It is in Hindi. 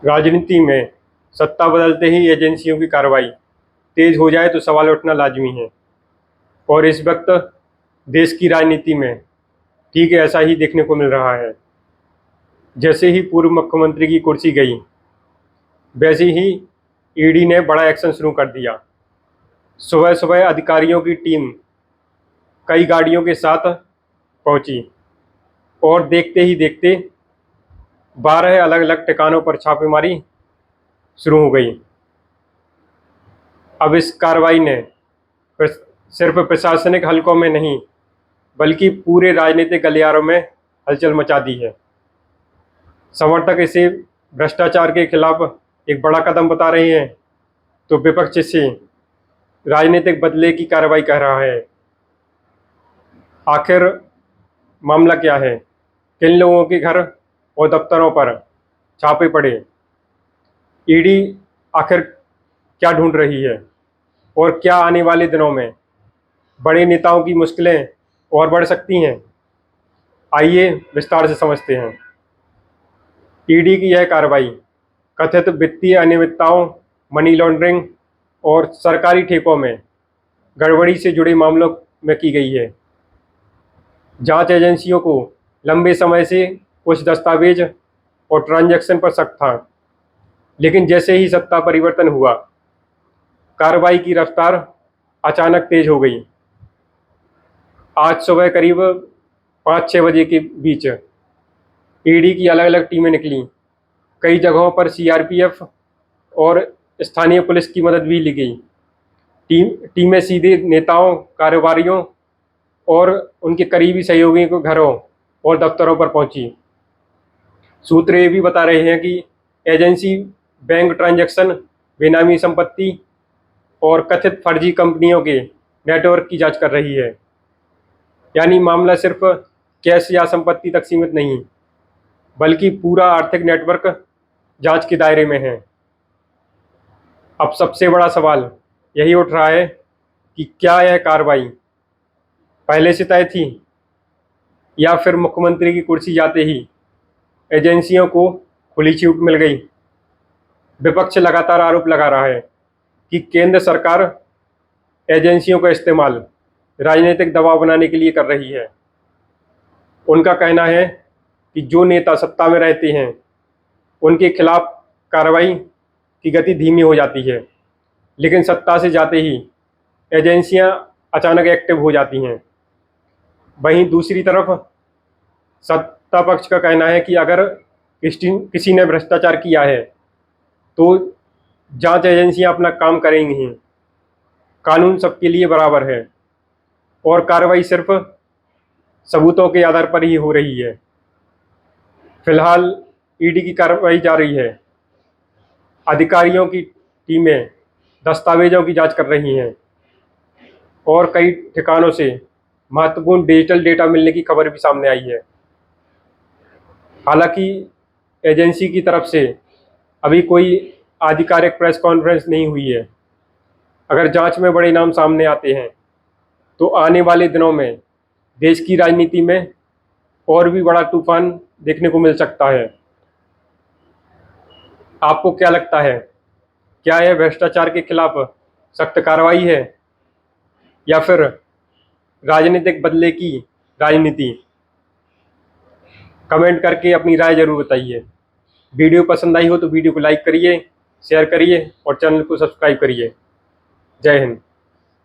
राजनीति में सत्ता बदलते ही एजेंसियों की कार्रवाई तेज हो जाए तो सवाल उठना लाजमी है। और इस वक्त देश की राजनीति में ठीक ऐसा ही देखने को मिल रहा है। जैसे ही पूर्व मुख्यमंत्री की कुर्सी गई, वैसे ही ईडी ने बड़ा एक्शन शुरू कर दिया। सुबह सुबह अधिकारियों की टीम कई गाड़ियों के साथ पहुंची और देखते ही देखते 12 अलग अलग ठिकानों पर छापेमारी शुरू हो गई। अब इस कार्रवाई ने सिर्फ प्रशासनिक हलकों में नहीं, बल्कि पूरे राजनीतिक गलियारों में हलचल मचा दी है। समर्थक इसे भ्रष्टाचार के खिलाफ एक बड़ा कदम बता रहे हैं, तो विपक्ष इसे राजनीतिक बदले की कार्रवाई कह रहा है। आखिर मामला क्या है? किन लोगों के घर और दफ्तरों पर छापे पड़े? ईडी आखिर क्या ढूंढ रही है? और क्या आने वाले दिनों में बड़े नेताओं की मुश्किलें और बढ़ सकती हैं? आइए विस्तार से समझते हैं। ईडी की यह कार्रवाई कथित वित्तीय अनियमितताओं, मनी लॉन्ड्रिंग और सरकारी ठेकों में गड़बड़ी से जुड़े मामलों में की गई है। जांच एजेंसियों को लंबे समय से कुछ दस्तावेज और ट्रांजैक्शन पर शक था, लेकिन जैसे ही सत्ता परिवर्तन हुआ, कार्रवाई की रफ्तार अचानक तेज हो गई। आज सुबह करीब 5-6 बजे के बीच ईडी की अलग अलग टीमें निकली। कई जगहों पर सीआरपीएफ और स्थानीय पुलिस की मदद भी ली गई। टीमें सीधे नेताओं, कारोबारियों और उनके करीबी सहयोगियों के घरों और दफ्तरों पर पहुंची। सूत्र ये भी बता रहे हैं कि एजेंसी बैंक ट्रांजैक्शन, बेनामी संपत्ति और कथित फर्जी कंपनियों के नेटवर्क की जांच कर रही है। यानी मामला सिर्फ कैश या संपत्ति तक सीमित नहीं, बल्कि पूरा आर्थिक नेटवर्क जांच के दायरे में है। अब सबसे बड़ा सवाल यही उठ रहा है कि क्या यह कार्रवाई पहले से तय थी, या फिर मुख्यमंत्री की कुर्सी जाते ही एजेंसियों को खुली छूट मिल गई। विपक्ष लगातार आरोप लगा रहा है कि केंद्र सरकार एजेंसियों का इस्तेमाल राजनीतिक दबाव बनाने के लिए कर रही है। उनका कहना है कि जो नेता सत्ता में रहते हैं, उनके खिलाफ कार्रवाई की गति धीमी हो जाती है, लेकिन सत्ता से जाते ही एजेंसियां अचानक एक्टिव हो जाती हैं। वहीं दूसरी तरफ सत्ता पक्ष का कहना है कि अगर किसी ने भ्रष्टाचार किया है तो जांच एजेंसियां अपना काम करेंगी ही। कानून सबके लिए बराबर है और कार्रवाई सिर्फ सबूतों के आधार पर ही हो रही है। फिलहाल ईडी की कार्रवाई जारी है। अधिकारियों की टीमें दस्तावेजों की जांच कर रही हैं और कई ठिकानों से महत्वपूर्ण डिजिटल डेटा मिलने की खबर भी सामने आई है। हालांकि एजेंसी की तरफ से अभी कोई आधिकारिक प्रेस कॉन्फ्रेंस नहीं हुई है। अगर जांच में बड़े नाम सामने आते हैं तो आने वाले दिनों में देश की राजनीति में और भी बड़ा तूफान देखने को मिल सकता है। आपको क्या लगता है? क्या यह भ्रष्टाचार के खिलाफ सख्त कार्रवाई है, या फिर राजनीतिक बदले की राजनीति? कमेंट करके अपनी राय जरूर बताइए। वीडियो पसंद आई हो तो वीडियो को लाइक करिए, शेयर करिए और चैनल को सब्सक्राइब करिए। जय हिंद।